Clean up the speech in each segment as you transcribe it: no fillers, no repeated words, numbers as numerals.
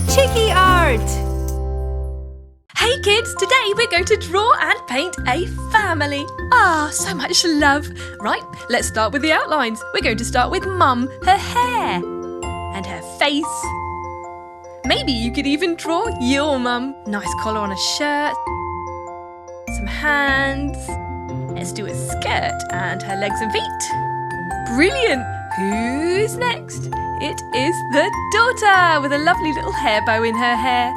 Chiki Art! Hey kids, today we're going to draw and paint a family. So much love. Right, let's start with the outlines. We're going to start with Mum, her hair and her face. Maybe you could even draw your mum. Nice collar on a shirt, some hands. Let's do a skirt and her legs and feet. Brilliant! Who's next? It is the daughter with a lovely little hair bow in her hair.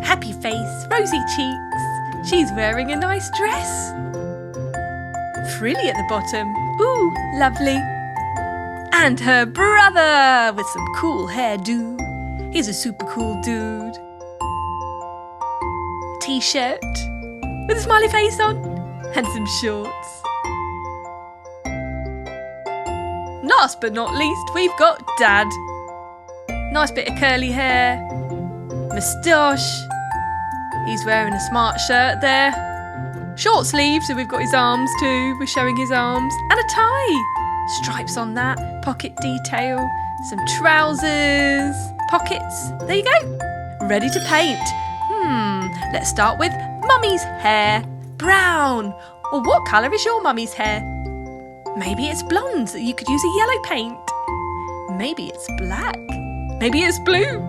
Happy face, rosy cheeks. She's wearing a nice dress. Frilly at the bottom. Ooh, lovely. And her brother with some cool hairdo. He's a super cool dude. T-shirt with a smiley face on and some shorts. Last but not least, we've got Dad. Nice bit of curly hair, moustache. He's wearing a smart shirt there. Short sleeves, so we've got his arms too. We're showing his arms. And a tie. Stripes on that, pocket detail, some trousers, pockets. There you go. Ready to paint. Let's start with Mummy's hair. Brown. Or what colour is your mummy's hair? Maybe it's blonde, so you could use a yellow paint. Maybe it's black. Maybe it's blue.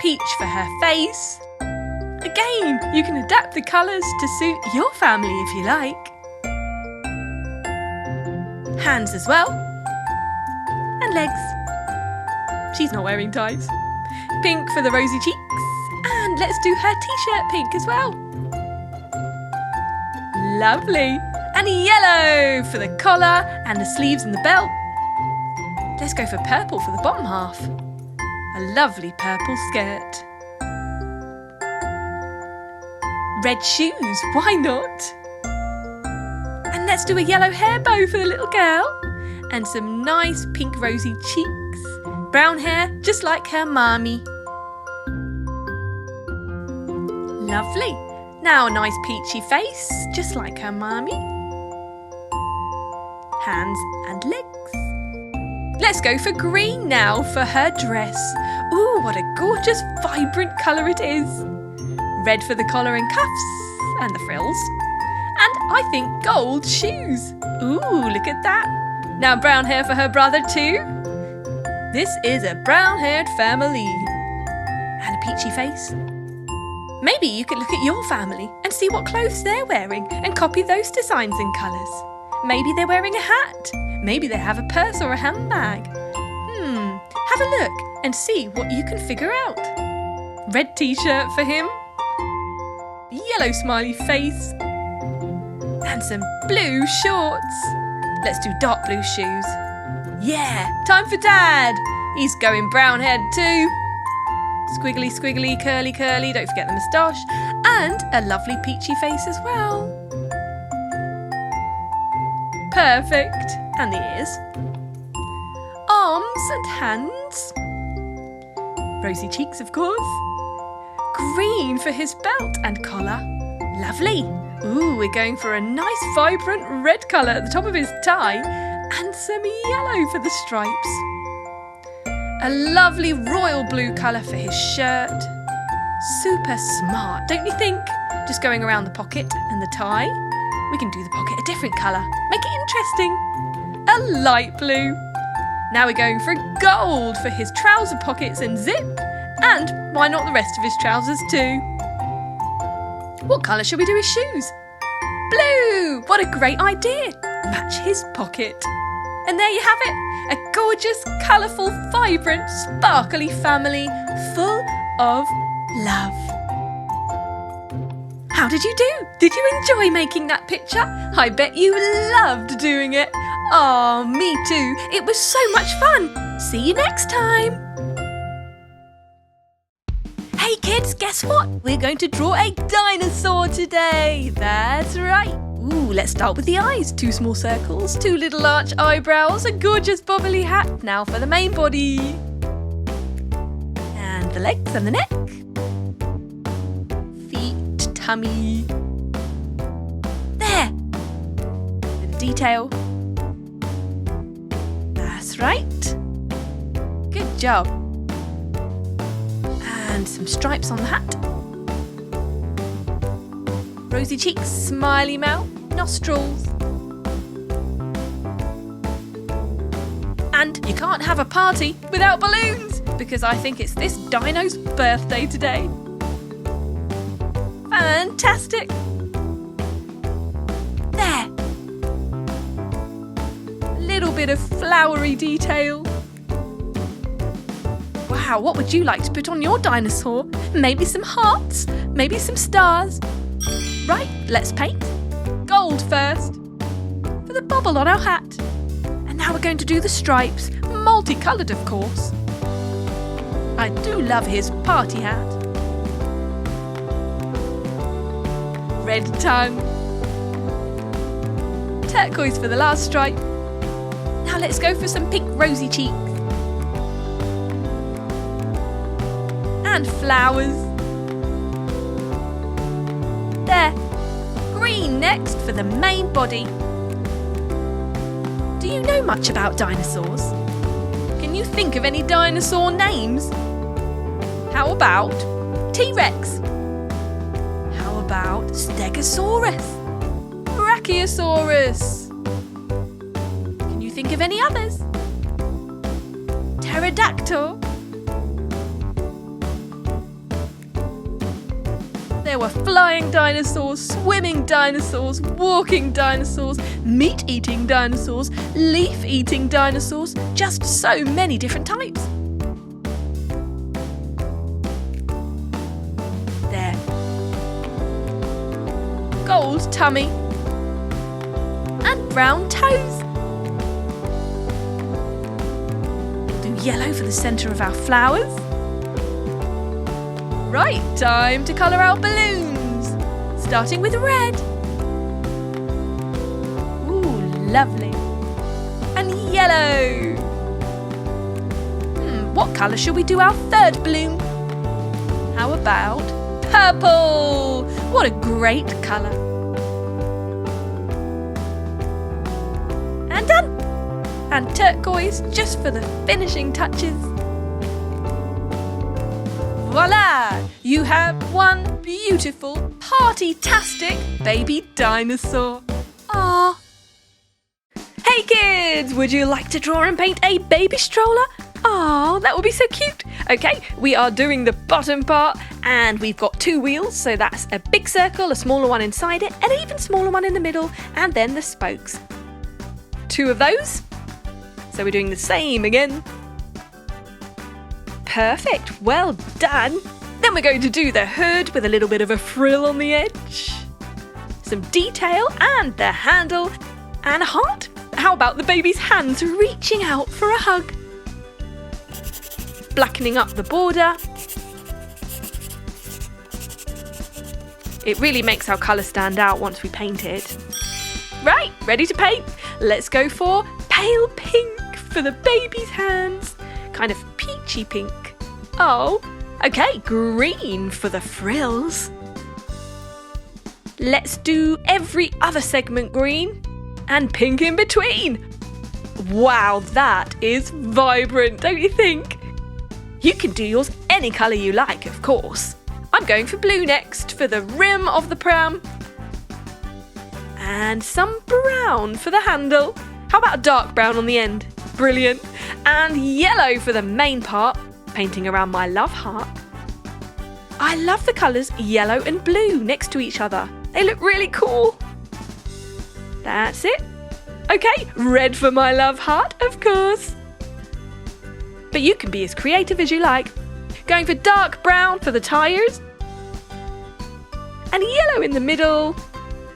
Peach for her face. Again, you can adapt the colours to suit your family if you like. Hands as well. And legs. She's not wearing ties. Pink for the rosy cheeks. And let's do her t-shirt pink as well. Lovely. And yellow for the collar and the sleeves and the belt. Let's go for purple for the bottom half. A lovely purple skirt. Red shoes, why not? And let's do a yellow hair bow for the little girl. And some nice pink rosy cheeks. Brown hair, just like her mommy. Lovely. Now a nice peachy face, just like her mommy. Hands and legs. Let's go for green now for her dress. Ooh, what a gorgeous, vibrant colour it is. Red for the collar and cuffs and the frills. And I think gold shoes. Ooh, look at that. Now brown hair for her brother too. This is a brown-haired family. And a peachy face. Maybe you could look at your family and see what clothes they're wearing and copy those designs and colours. Maybe they're wearing a hat. Maybe they have a purse or a handbag. Have a look and see what you can figure out. Red t-shirt for him. Yellow smiley face. And some blue shorts. Let's do dark blue shoes. Yeah, time for Dad. He's going brown haired too. Squiggly, squiggly, curly, curly. Don't forget the moustache. And a lovely peachy face as well. Perfect. And the ears. Arms and hands. Rosy cheeks, of course. Green for his belt and collar. Lovely. Ooh, we're going for a nice vibrant red colour at the top of his tie and some yellow for the stripes. A lovely royal blue colour for his shirt. Super smart, don't you think? Just going around the pocket and the tie. We can do the pocket a different colour. Make it interesting. A light blue. Now we're going for gold for his trouser pockets and zip. And why not the rest of his trousers too? What colour should we do his shoes? Blue! What a great idea! Match his pocket. And there you have it. A gorgeous, colourful, vibrant, sparkly family full of love. How did you do? Did you enjoy making that picture? I bet you loved doing it. Oh, me too. It was so much fun. See you next time. Hey kids, guess what? We're going to draw a dinosaur today. That's right. Ooh, let's start with the eyes. 2 small circles, 2 little arch eyebrows, a gorgeous bobbly hat. Now for the main body. And the legs and the neck. Feet, tummy. There. Bit of detail. That's right. Good job. And some stripes on the hat. Rosy cheeks, smiley mouth, nostrils. And you can't have a party without balloons, because I think it's this dino's birthday today. Fantastic! There! A little bit of flowery detail. Wow, what would you like to put on your dinosaur? Maybe some hearts? Maybe some stars? Right, let's paint. Gold first, for the bubble on our hat. And now we're going to do the stripes, multicoloured of course. I do love his party hat. Red tongue. Turquoise for the last stripe. Now let's go for some pink rosy cheeks. And flowers. There. Green next for the main body. Do you know much about dinosaurs? Can you think of any dinosaur names? How about T-Rex? How about Stegosaurus? Brachiosaurus? Can you think of any others? Pterodactyl? There were flying dinosaurs, swimming dinosaurs, walking dinosaurs, meat-eating dinosaurs, leaf-eating dinosaurs, just so many different types. There. Gold tummy. And brown toes. We'll do yellow for the centre of our flowers. Right, time to colour our balloons, starting with red. Ooh, lovely. And yellow. What colour shall we do our third balloon? How about purple? What a great colour. And done. And turquoise just for the finishing touches. Voila! You have one beautiful, party-tastic baby dinosaur. Aww. Hey kids, would you like to draw and paint a baby stroller? Aww, that would be so cute. Okay, we are doing the bottom part and we've got 2 wheels, so that's a big circle, a smaller one inside it, and an even smaller one in the middle, and then the spokes. 2 of those. So we're doing the same again. Perfect, well done. Then we're going to do the hood with a little bit of a frill on the edge. Some detail and the handle and a heart. How about the baby's hands reaching out for a hug? Blackening up the border. It really makes our colour stand out once we paint it. Right, ready to paint? Let's go for pale pink for the baby's hands. Kind of peachy pink. Oh, okay, green for the frills. Let's do every other segment green and pink in between. Wow, that is vibrant, don't you think? You can do yours any colour you like, of course. I'm going for blue next for the rim of the pram. And some brown for the handle. How about a dark brown on the end? Brilliant. And yellow for the main part, painting around my love heart. I love the colours yellow and blue next to each other. They look really cool. That's it. Okay, red for my love heart, of course. But you can be as creative as you like. Going for dark brown for the tyres. And yellow in the middle.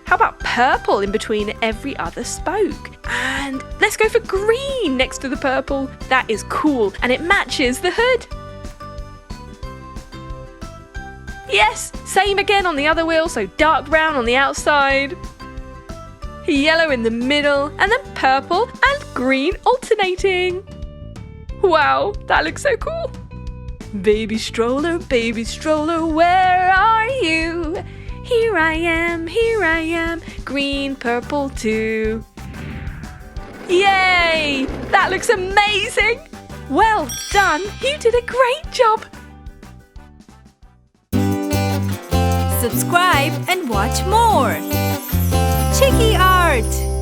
How about purple in between every other spoke? And let's go for green next to the purple. That is cool and it matches the hood. Yes, same again on the other wheel, so dark brown on the outside. Yellow in the middle and then purple and green alternating. Wow, that looks so cool. Baby stroller, where are you? Here I am, green, purple too. Yay! That looks amazing! Well done! You did a great job! Subscribe and watch more. Chiki Art!